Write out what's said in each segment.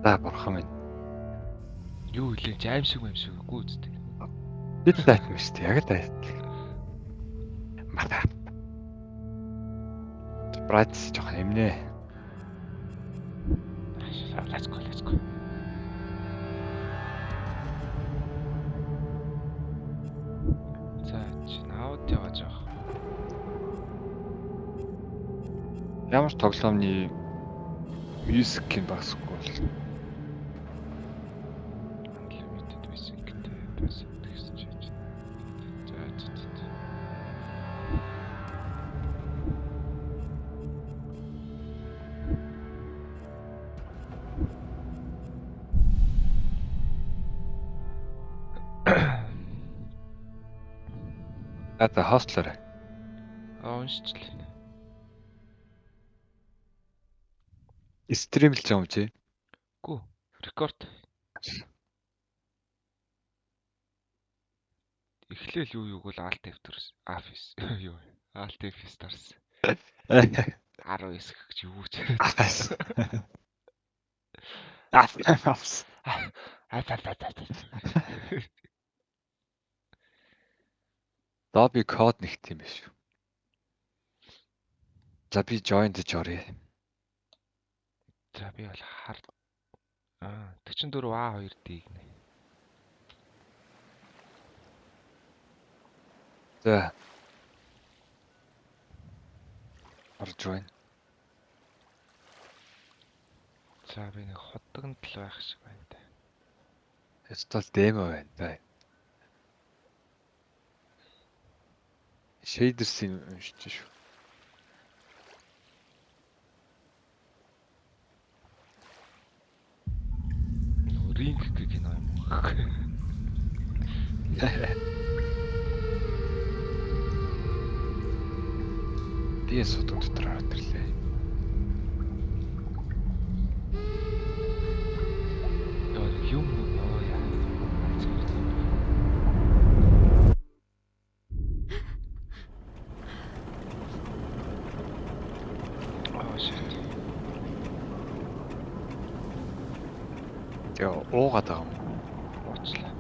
За бурхан минь. Юу хэлээ аимшиг үгүй үстэй. Бид тайтна шүү дээ. Яг тайт. Мата. Брат жоохон эмнэ. Let's go. За чи наауд яваж байгаа. Ямар тоглоомны мьюзикийн багсгүй бол Unlimited music гэдэг байсан гэсэн чиж. За. за хостлоор. Уншчлаа. Стримлж байгаа юм чи? Гүү. Рекорд. Эхлээл юуг бол Alt F4 Office юу. Alt F Stars. 19 гэж юу ч. Lobby код нэгт юм биш үү? За би join дэж оръё. За би бол 44 A2D гинэ. За. Join. За би нэг хотдогт л байх шиг байна да. Эсвэл демо байна да. Shaders-ийн уншиж шүү. Ring гэх кино юм уу? Би сутг дотор ороод ирлээ. Юм яа. Тэгээ уугаад байгаа юм. Уучлаа.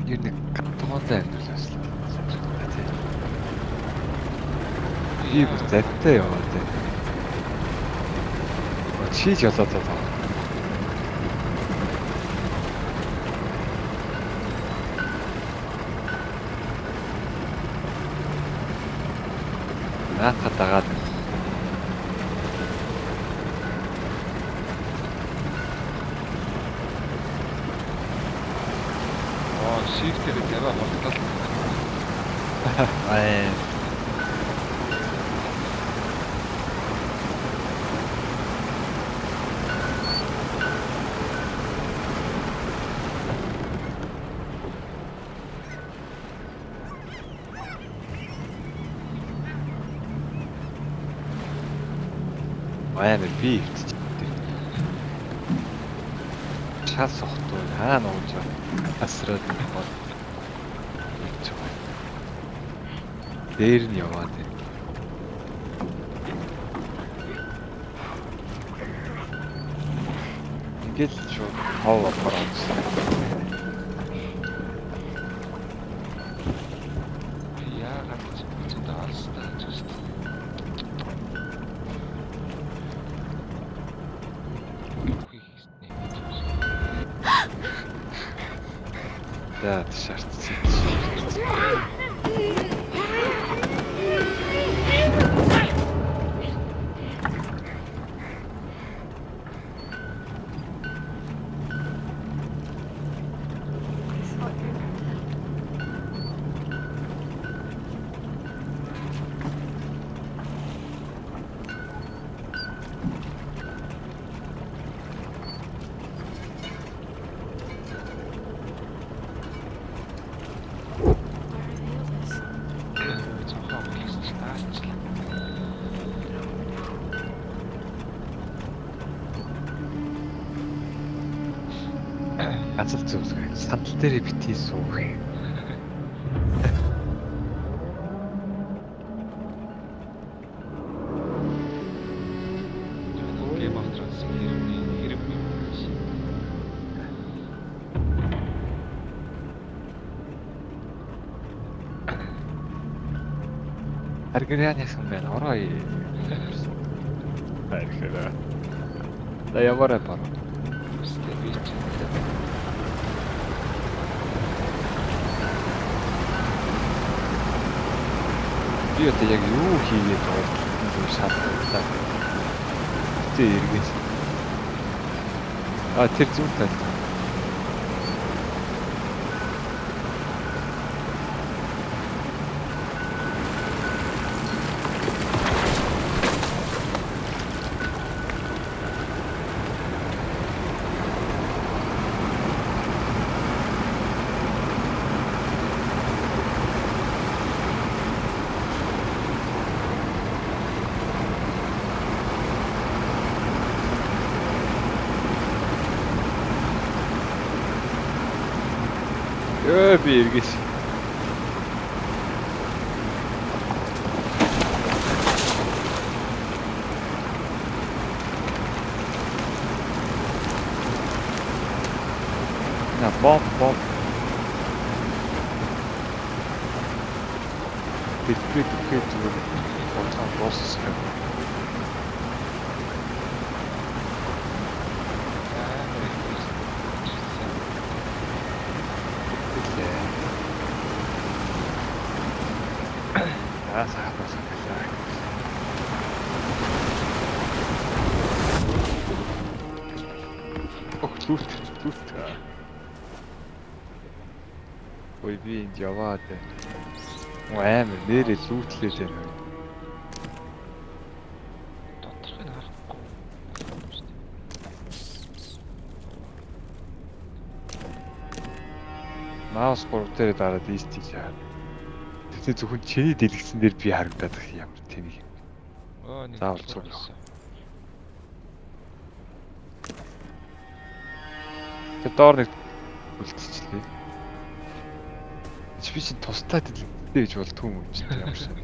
Юу нэг гатгоотой амьдралаас л. Би бүр завтай яваа дээ. Чиж болоод байгаа. Наатад дагаад Shift-ээр яваа болтол. Амар би өвчтэй. Шал сохтуу хаана ууж байгаа. Асраад байгаа. Дээр нь яваад байна. Ингээд шууд хав ороод. Яагаад ч зөндөө алстай гэж байна. За шаардсан. Ганцхан зөвлөгөө. Сандал дээр битгий суух. Аргианы сан байна. Ороо. Хайрхаа. Да яваарай бара. Өстэй би ч. Би одоо яг юу хийгээд байгаа юм шаардлагатай. Тэ эргэж. Тэр зүйл тал. Би эргэж. На бом. Тэтгэж зүгээр онцгой боссоо. Лут. Ой би энд яваад. Амар нэрээ лүүтлээд байна. Доторхыг харахгүй. Маус 3 дээр дараад ийстийг яа. Тэгтээ зөвхөн чиний дэлгэсэн дээр би харагдаад их ямар тэнийг. Нэг заавал цуглах. Тэ доор нэг үлдчихлээ. Би чинь тусдаа дэлгэдэг гэж болдгүй юм чинь ямар шиг.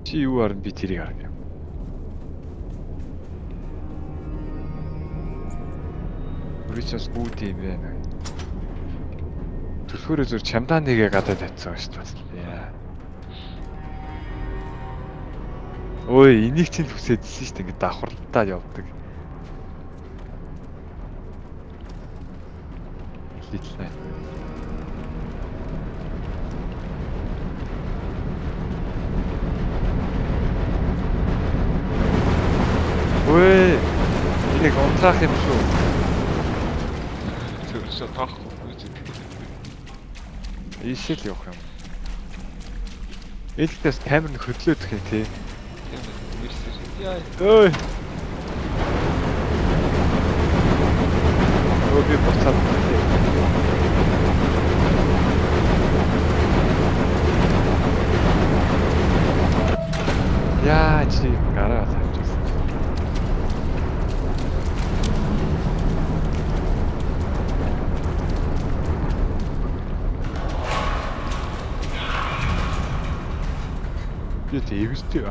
Чи юу харна би тэрийг харна. Үргэлж үүд юм байна. Төлхөөрөө зүр чамдаа нэгэ гадаад тавьсан шүү дээ. Яа. Ой, энийг чинь хүсэдсэн шүү дээ. Ингээд давхарлалтаа явдаг. Литлээ. Ой, энийг онцлах юм шүү. Зөвшөө таахгүй. Ийшэл явах юм. Элдээс камер нь хөдлөөдөх юм тий. Яа. Ой. Би буцаад. Яа чи гараа тавьчихсан. Би тэгвэстэй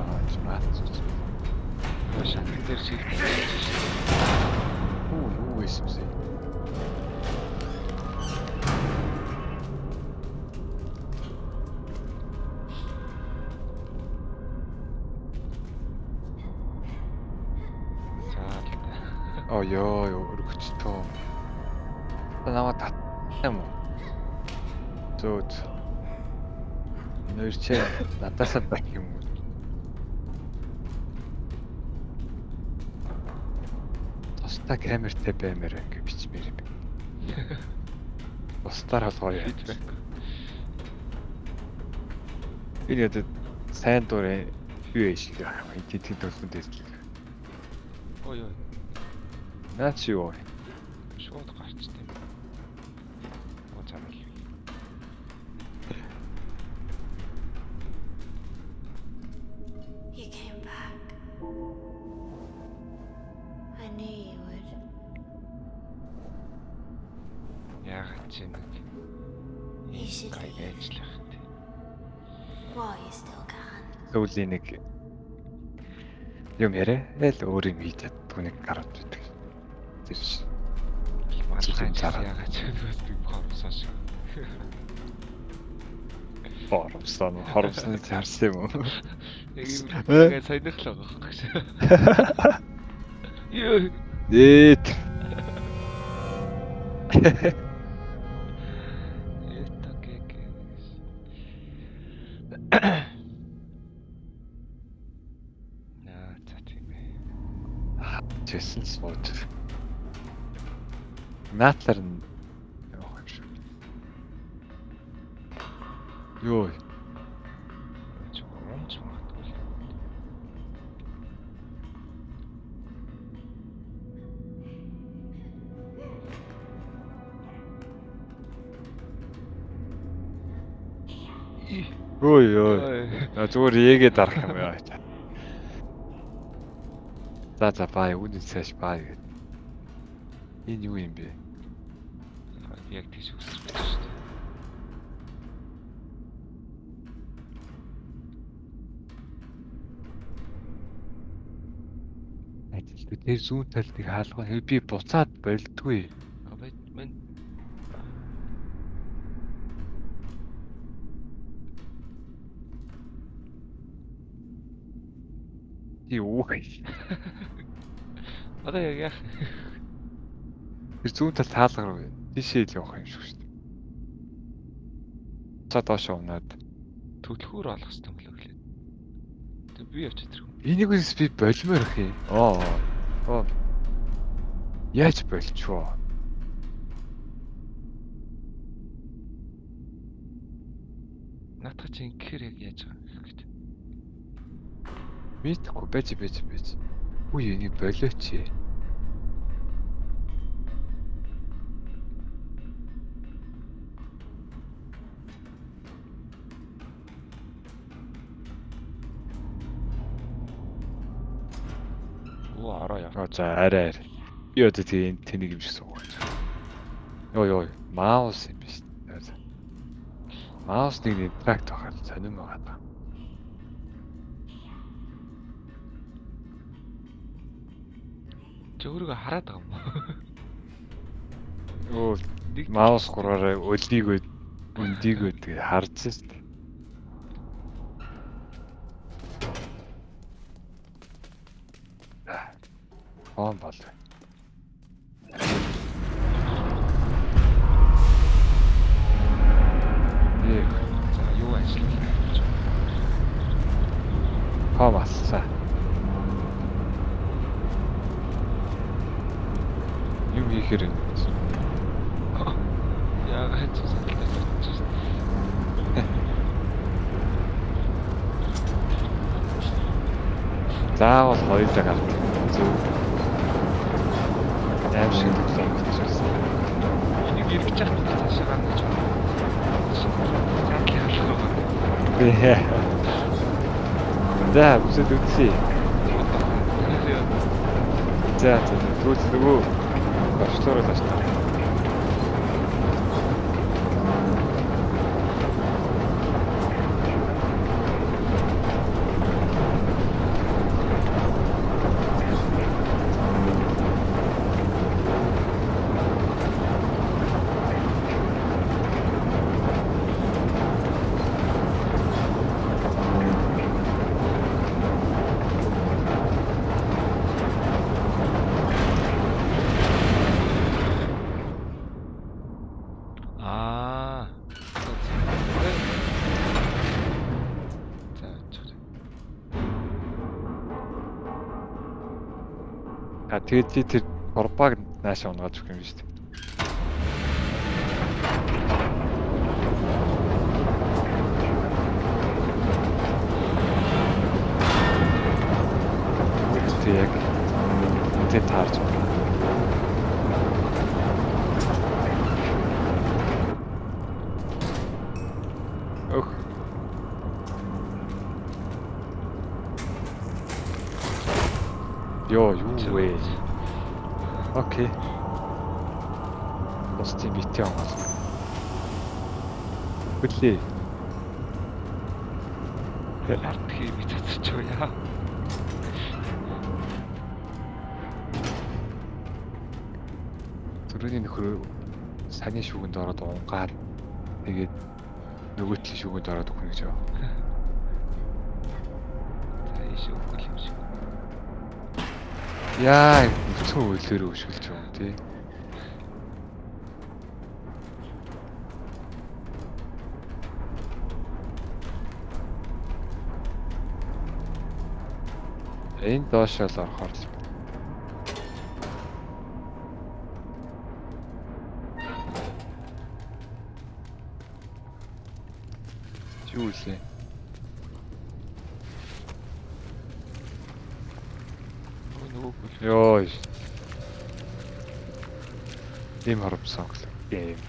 маад зүс. Шатны дээр шилдэг. Юу эсвэ. Ёо, өргөчтөө. Намайг татсан юм уу? Зөөд. Нэрчээ надаасаа байх юм уу? Тостаа камертай баймаар ингэ бичмээр юм. Бусдаар холгоо яа. Би яд сайн дурын юу шиг яах юм. Энд төлөвлөнд дээлдэг. Ой. Наач юу? Шууд гарчтай. Уцаарай. You came back. I knew you would. Яагаад чи нэг You should гайг leave ажиллах тий. while you still can. Зөвлийн нэг юм яриа. Л өөр юм хийж чаддгүй нэг гараад байдаг. Тэрш. Малгай яагаад ч бас би бохорсоош. Хоромсон харсан юм уу? Яг юм ингээ сонирхол байгаа гэж. Ёо. Дээд. Это кек. За тийм ээ. Чэсэн сууд. Наатлаар нь явах юм шиг. Йоо. Чомч магадгүй. Ой. Зүгээр ээгээ дарах юм яа. За бай үнэн цааш бай гэд. Энэ юу юм бэ? Яг тийш үсэж байна шүү дээ. Ажилтгүй тэр зүүн талдыг хаалгаа би буцаад болдгүй. Абай мен Юу. одоо яг яах. Тэр зүүн талд хаалгаар уу? Тийшээ л явах юм шиг шүү дээ. Цаа доош унаад. Төлхөр олох хэрэгтэй юм лээ. Тэг би явж чадчих. Энийг үс би болимоор их юм. Оо. Яаж болчихвоо? Наадах чи ингэхээр яг яаж байгаа гэж. Мэдхгүй байж. Үгүй энийг болооч. Оо араа яа. За арай. Би одоо тийм тэнийг юм шиг суугаад. Йоо. Маус юм биш. Маус нэг интеракт байхад сонирм байгаа. Чи өөрийгөө хараад байгаа юм уу? Оо, маус гураараа өлдийгөө өндийгөө тэгээ харж шүү дээ. Он бол. За юу ажиллах гэж. Хаваасаа. Юм хийхээр юм. Яа гэж санагдаж байна. Заавал хоёулаа гарт. Зөв. Аим шиг төлөв гэж байна. Энийг иргэж яах вэ? Цаашаа гарна гэж байна. Да, бүсэд үтсий. За, төвлөгөө. Баштараа таштаа. Тэгээд чи тэр горбаг наашаа унгааж өгөх юм шүү дээ. Яг үнтэй таарч байна. Ох. Юу вэ? Окей. Бости битээ амаас. Бүтлээ. Арт хий би цацчихё яа. Түрүүний нөхөр саны шүүгэнд ороод унгаад тэгээд Нөгөө талын шүүгэнд ороод өгнө гэж байгаа. За ийш өгөх юм шиг. Яа, өцгөн үйлээр өшгөлж юм тий. Энэ доошоо л орохоор л. Юу лээ? Нөгөө хөл. Йоо. Ийм харамсан гейм.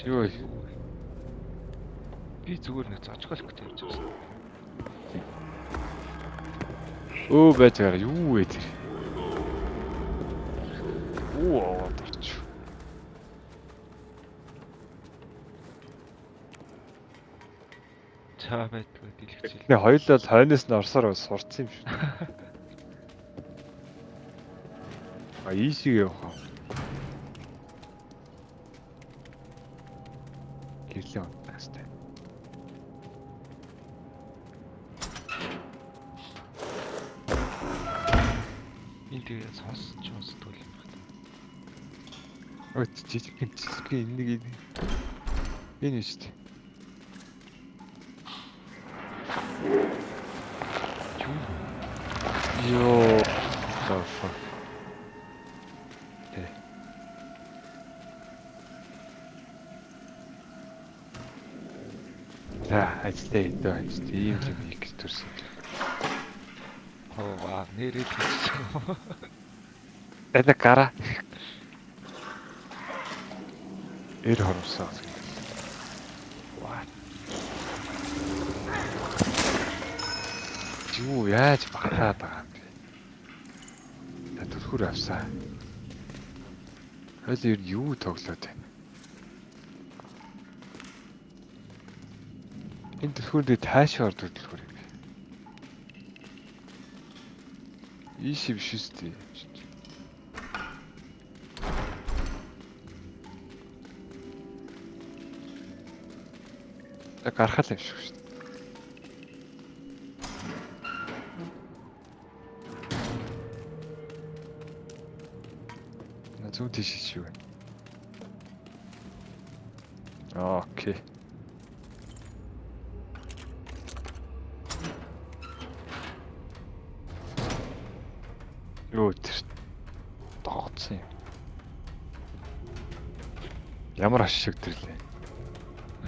Юу вэ? Би зүгээр нэг зочголох тавьж байсан. Өө байж байгаа юу вэ тэр? Оо тарч. Чаа байдгүй дэлгэцэл. Нэ хоёулаа хойноос нь орсоор сурцсан юм шүү. А ийшээ явах. Гэрлээ унтаастай. Энд тэгээ сонсдог юм байна. Ой жижиг энэ энэ шүү дээ. Йоо. Тафа. За, ажлаа идэж ийм юм их төрсөн. Оо ваа, нэрээ тийсэн. Это кара. Эр хоромсон. Ваа. Юу яаж багтаад байгаа юм бэ? Та түлхүүр авсаа. Хойл ер нь юу тоглоод байна? Энэ түлхүүрдээ таашаа ордог түлхүүр юм. Ийш биш үстэй. Гарахал юм шиг шүү дээ. На зүүн тийш шүү. Окей. Юу тэр дооцсон юм. Ямар ашиг төрлөө.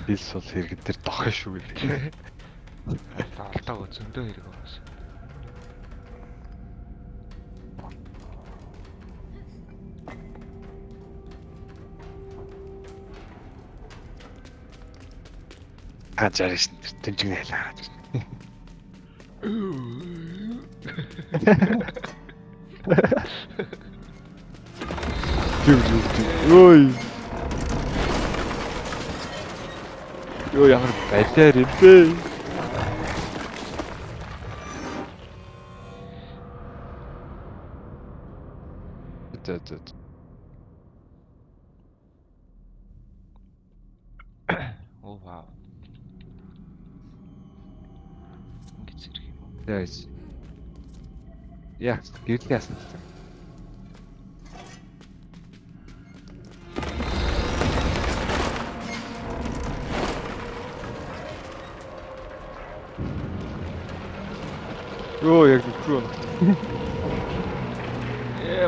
Хил сул хэрэгэн дээр дохё шүү гэлээ. Алтаа зөндөө хэрэг байгаас. Хажаарч тэнцэн хэлээ хараад байна. Ой. Ёо ямар байлаар юм бэ? За. Оо вау. Ингэж ирэх юм уу? Яа. Яа, гэрлээ яасан гэсэн. Ёо яг нүрэн.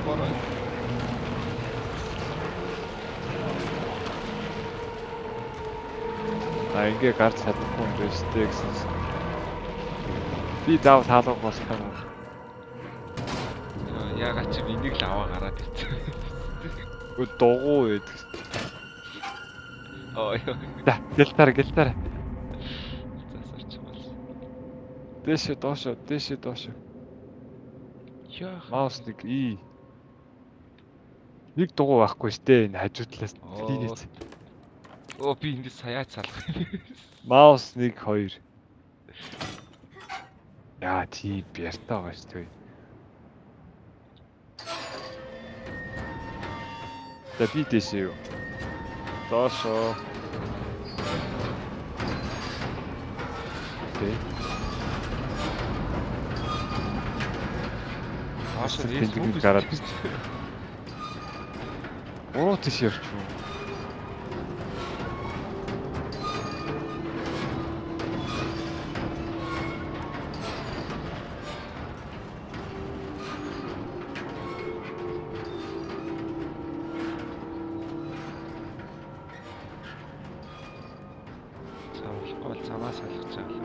Бороо. Ингээ гарч чадахгүй юм байна шүү дээ гэсэн. Би дав таалга болох юм уу? Яагаад чи энийг л аваа гараад ирсэн. Өө дугуй байдаг. Оо ёо. За, гэлтараа. Засарч байна. Дээшээ доошоо. Яах. Маус нэг нэг дугуй байхгүй штэ энэ хажуу талаас. Линейс. Оо би эндээс саяач салах юм. Маус 1 2. Яа тий бяртаа байгаа шүү дээ. За би дэшээ юу? Доошоо. Окей. Аашаа тэнцэг гараад ирсэн. Оо тийш явчих уу? Цаавал цамаас алгаж байгаа.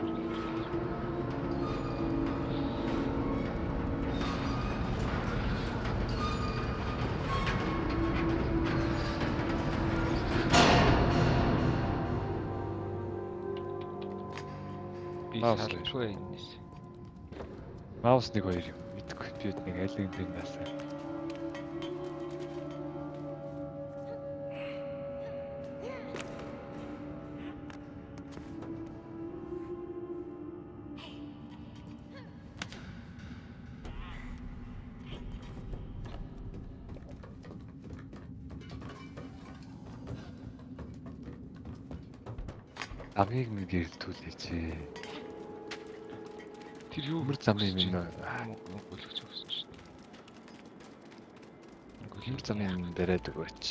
Би Маус салчгүй энэс. Маус нэг хоёр юм. Мэдгүй би нэг аль нэг дээр насаа. Амийг нэг гэрэлтүүлээч. Тэр юу Өмөр замын минь гөлөгч өгсөн шүү дээ. өмөр замын дээрээ өгөөч.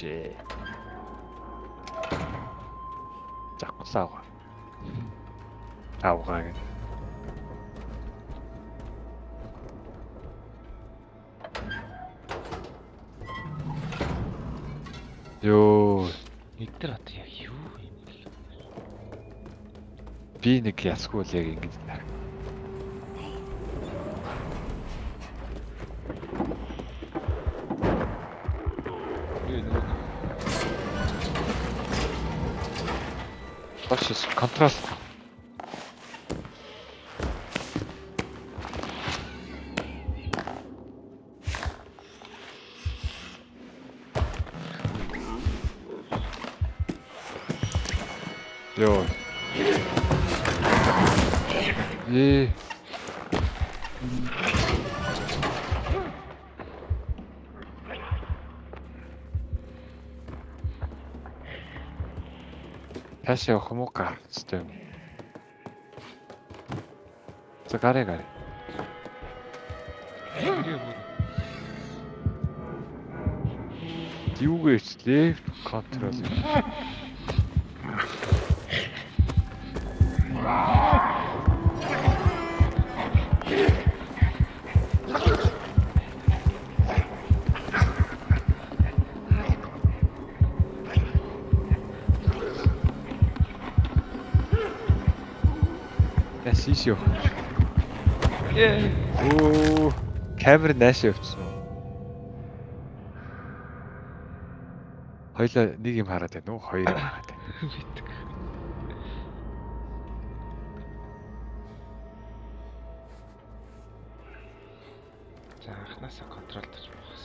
Закусаа. Авгаа гэн. Ёо, Эдгээр одоо яг юу юм бэ? би нэг ясгүй л яг ингэж байна. Башис контрол. Ёо. Тааш явах юм уу гар хэвчтэй юм. За гараа гараа. Юугээс лефт контрол. Ясиш юу? Оо, камер нааш явчихсан. Хоёлаа нэг юм хараад байна уу? Хоёр юм хараад байна. Битг. За анхнаасаа контролдож болохос.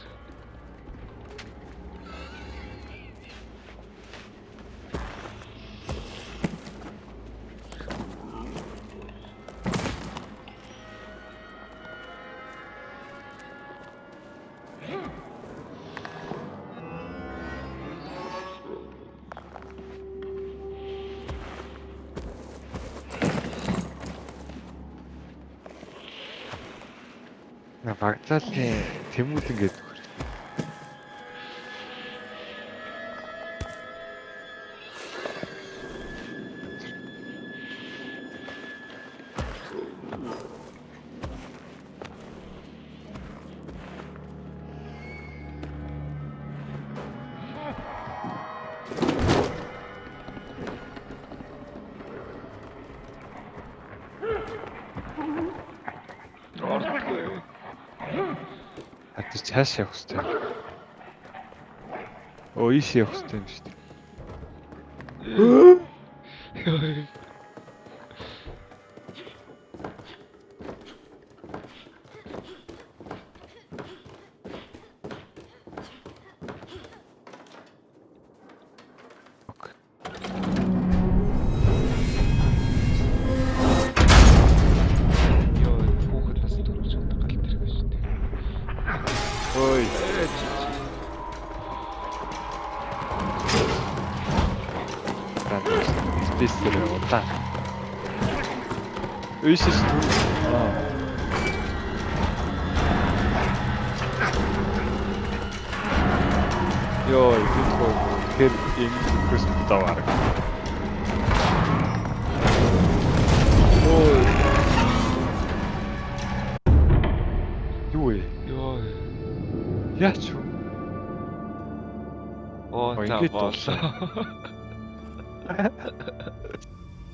Багцаалын тэмүүлэн гэдэг. Атич цааш явах хэрэгтэй. Оо ийш явах хэрэгтэй юм шүү дээ. Бисэр удаа. Үйшиш. Йоо, тэр энэ көсөнд таваар. Ой. Юу вэ? Йоо. Яач вэ? Оо за Ингээд боллоо.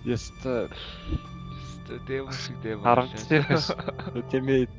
Яста Дэвэн шиг дэвэн. харамсалтай. Тэмээд